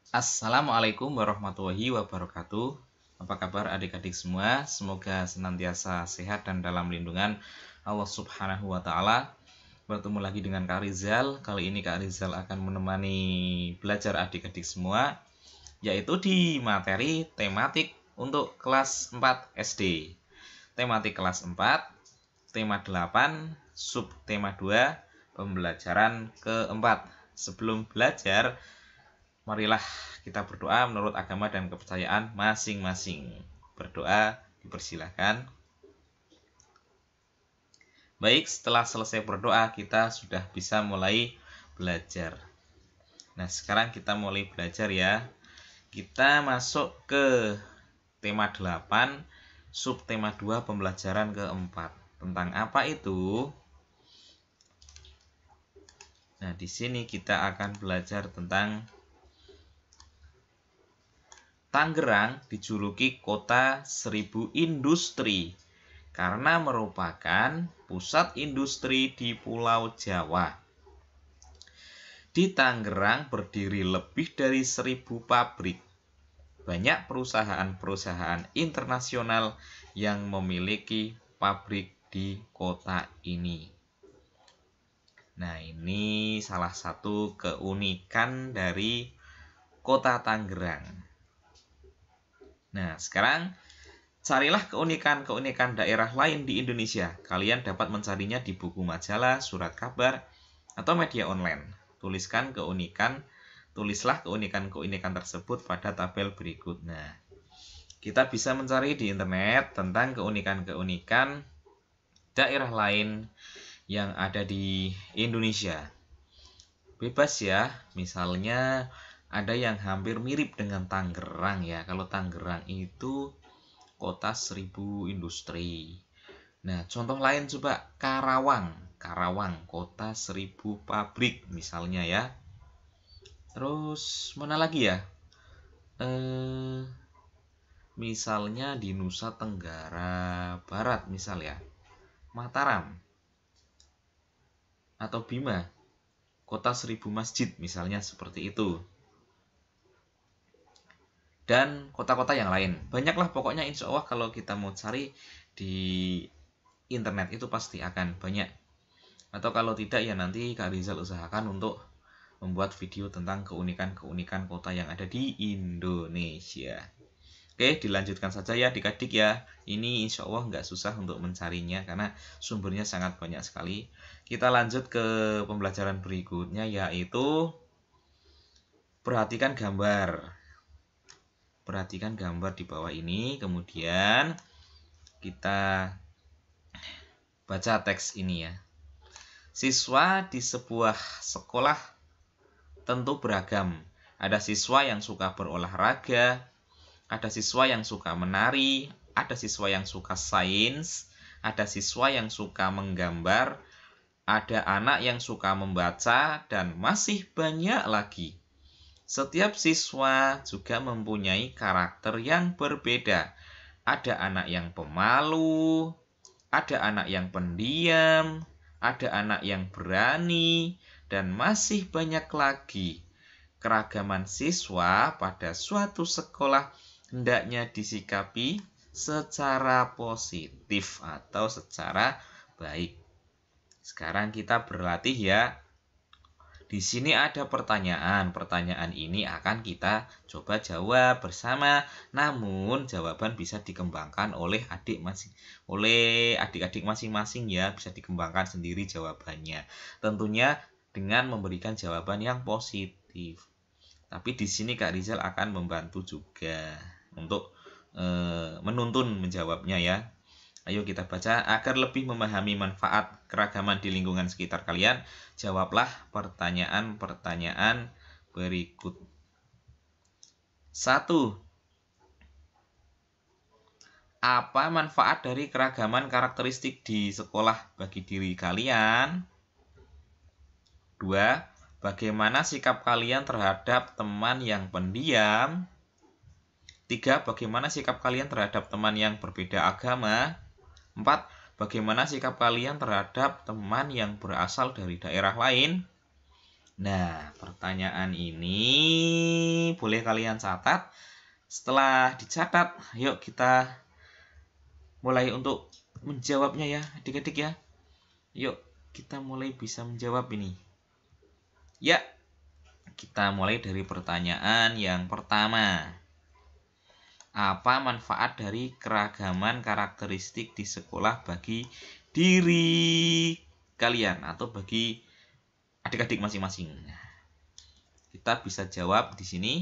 Assalamualaikum warahmatullahi wabarakatuh. Apa kabar adik-adik semua? Semoga senantiasa sehat dan dalam lindungan Allah Subhanahu wa Ta'ala. Bertemu lagi dengan Kak Rizal. Kali ini Kak Rizal akan menemani belajar adik-adik semua, yaitu di materi tematik untuk kelas 4 SD. Tematik kelas 4, tema 8, subtema 2, pembelajaran keempat. Sebelum belajar, marilah kita berdoa menurut agama dan kepercayaan masing-masing. Berdoa dipersilahkan. Baik, setelah selesai berdoa, kita sudah bisa mulai belajar. Nah, sekarang kita mulai belajar ya. Kita masuk ke tema 8, subtema 2, pembelajaran keempat. Tentang apa itu? Nah, di sini kita akan belajar tentang Tangerang dijuluki kota 1000 industri karena merupakan pusat industri di Pulau Jawa. Di Tangerang berdiri lebih dari 1000 pabrik. Banyak perusahaan-perusahaan internasional yang memiliki pabrik di kota ini. Nah, ini salah satu keunikan dari kota Tangerang. Nah, sekarang carilah keunikan-keunikan daerah lain di Indonesia. Kalian dapat mencarinya di buku majalah, surat kabar, atau media online. Tulislah keunikan-keunikan tersebut pada tabel berikut. Nah, kita bisa mencari di internet tentang keunikan-keunikan daerah lain yang ada di Indonesia. Bebas ya, misalnya ada yang hampir mirip dengan Tangerang ya. Kalau Tangerang itu kota 1000 industri. Nah, contoh lain coba Karawang. Karawang, kota 1000 pabrik misalnya ya. Terus mana lagi ya? Misalnya di Nusa Tenggara Barat misal ya. Mataram atau Bima, kota 1000 masjid misalnya seperti itu. Dan kota-kota yang lain. Banyaklah pokoknya, insya Allah kalau kita mau cari di internet itu pasti akan banyak. Atau kalau tidak ya nanti Kak Rizal usahakan untuk membuat video tentang keunikan-keunikan kota yang ada di Indonesia. Oke, dilanjutkan saja ya adik-adik ya. Ini insya Allah nggak susah untuk mencarinya karena sumbernya sangat banyak sekali. Kita lanjut ke pembelajaran berikutnya, yaitu perhatikan gambar. Perhatikan gambar di bawah ini, kemudian kita baca teks ini ya. Siswa di sebuah sekolah tentu beragam. Ada siswa yang suka berolahraga, ada siswa yang suka menari, ada siswa yang suka sains, ada siswa yang suka menggambar, ada anak yang suka membaca, dan masih banyak lagi. Setiap siswa juga mempunyai karakter yang berbeda. Ada anak yang pemalu, ada anak yang pendiam, ada anak yang berani, dan masih banyak lagi. Keragaman siswa pada suatu sekolah hendaknya disikapi secara positif atau secara baik. Sekarang kita berlatih ya. Di sini ada pertanyaan. Pertanyaan ini akan kita coba jawab bersama. Namun jawaban bisa dikembangkan oleh adik-adik masing-masing ya. Bisa dikembangkan sendiri jawabannya. Tentunya dengan memberikan jawaban yang positif. Tapi di sini Kak Rizal akan membantu juga untuk menuntun menjawabnya ya. Ayo kita baca. Agar lebih memahami manfaat keragaman di lingkungan sekitar kalian, jawablah pertanyaan-pertanyaan berikut. 1. Apa manfaat dari keragaman karakteristik di sekolah bagi diri kalian? 2. Bagaimana sikap kalian terhadap teman yang pendiam? 3. Bagaimana sikap kalian terhadap teman yang berbeda agama? 4. Bagaimana sikap kalian terhadap teman yang berasal dari daerah lain? Nah, pertanyaan ini boleh kalian catat. Setelah dicatat, yuk kita mulai untuk menjawabnya ya, adik-adik ya. Yuk, kita mulai bisa menjawab ini. Ya, kita mulai dari pertanyaan yang pertama. Apa manfaat dari keragaman karakteristik di sekolah bagi diri kalian atau bagi adik-adik masing-masing? Kita bisa jawab di sini.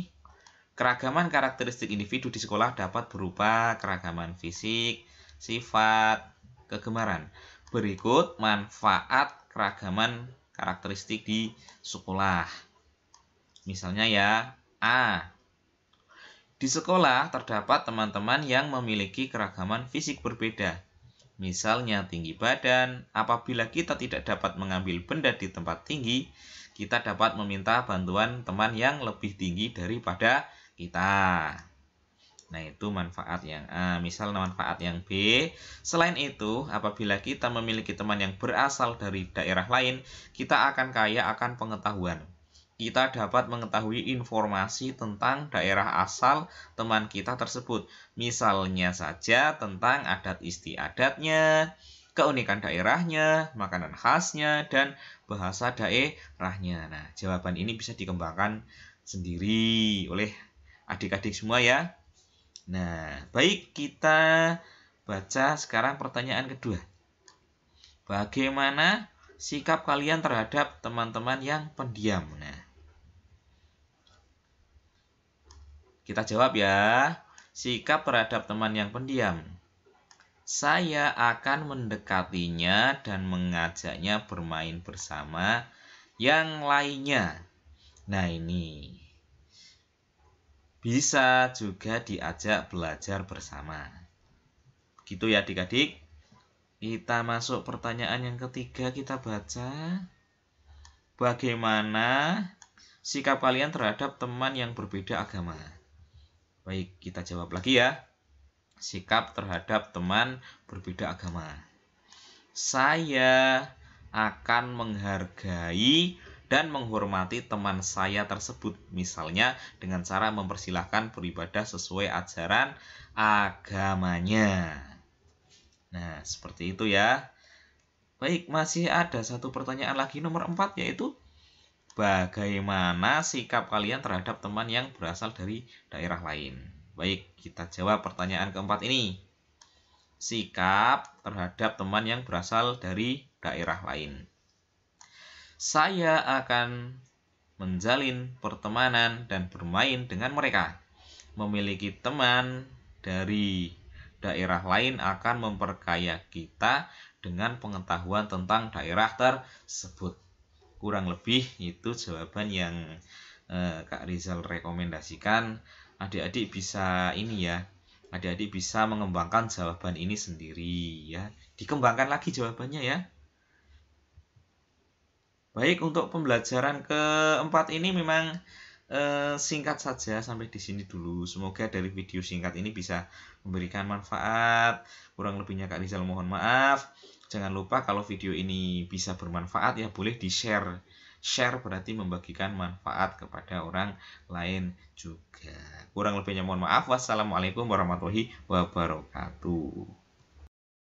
Keragaman karakteristik individu di sekolah dapat berupa keragaman fisik, sifat, kegemaran. Berikut manfaat keragaman karakteristik di sekolah. Misalnya ya, A. Di sekolah terdapat teman-teman yang memiliki keragaman fisik berbeda. Misalnya tinggi badan, apabila kita tidak dapat mengambil benda di tempat tinggi, kita dapat meminta bantuan teman yang lebih tinggi daripada kita. Nah, itu manfaat yang A. Misal manfaat yang B. Selain itu, apabila kita memiliki teman yang berasal dari daerah lain, kita akan kaya akan pengetahuan. Kita dapat mengetahui informasi tentang daerah asal teman kita tersebut. Misalnya saja tentang adat istiadatnya, keunikan daerahnya, makanan khasnya, dan bahasa daerahnya. Nah, jawaban ini bisa dikembangkan sendiri oleh adik-adik semua ya. Nah, baik, kita baca sekarang pertanyaan kedua. Bagaimana sikap kalian terhadap teman-teman yang pendiam? Nah, kita jawab ya. Sikap terhadap teman yang pendiam. Saya akan mendekatinya dan mengajaknya bermain bersama yang lainnya. Nah, ini bisa juga diajak belajar bersama. Gitu ya adik-adik. Kita masuk pertanyaan yang ketiga, kita baca. Bagaimana sikap kalian terhadap teman yang berbeda agama? Baik, kita jawab lagi ya. Sikap terhadap teman berbeda agama. Saya akan menghargai dan menghormati teman saya tersebut. Misalnya dengan cara mempersilahkan beribadah sesuai ajaran agamanya. Nah, seperti itu ya. Baik, masih ada satu pertanyaan lagi nomor 4, yaitu bagaimana sikap kalian terhadap teman yang berasal dari daerah lain? Baik, kita jawab pertanyaan keempat ini. Sikap terhadap teman yang berasal dari daerah lain. Saya akan menjalin pertemanan dan bermain dengan mereka. Memiliki teman dari daerah lain akan memperkaya kita dengan pengetahuan tentang daerah tersebut. Kurang lebih itu jawaban yang Kak Rizal rekomendasikan. Adik-adik bisa ini ya, adik-adik bisa mengembangkan jawaban ini sendiri ya. Dikembangkan lagi jawabannya ya. Baik, untuk pembelajaran keempat ini memang singkat saja sampai di sini dulu. Semoga dari video singkat ini bisa memberikan manfaat. Kurang lebihnya Kak Rizal mohon maaf. Jangan lupa kalau video ini bisa bermanfaat ya boleh di-share. Share berarti membagikan manfaat kepada orang lain juga. Kurang lebihnya mohon maaf. Wassalamualaikum warahmatullahi wabarakatuh.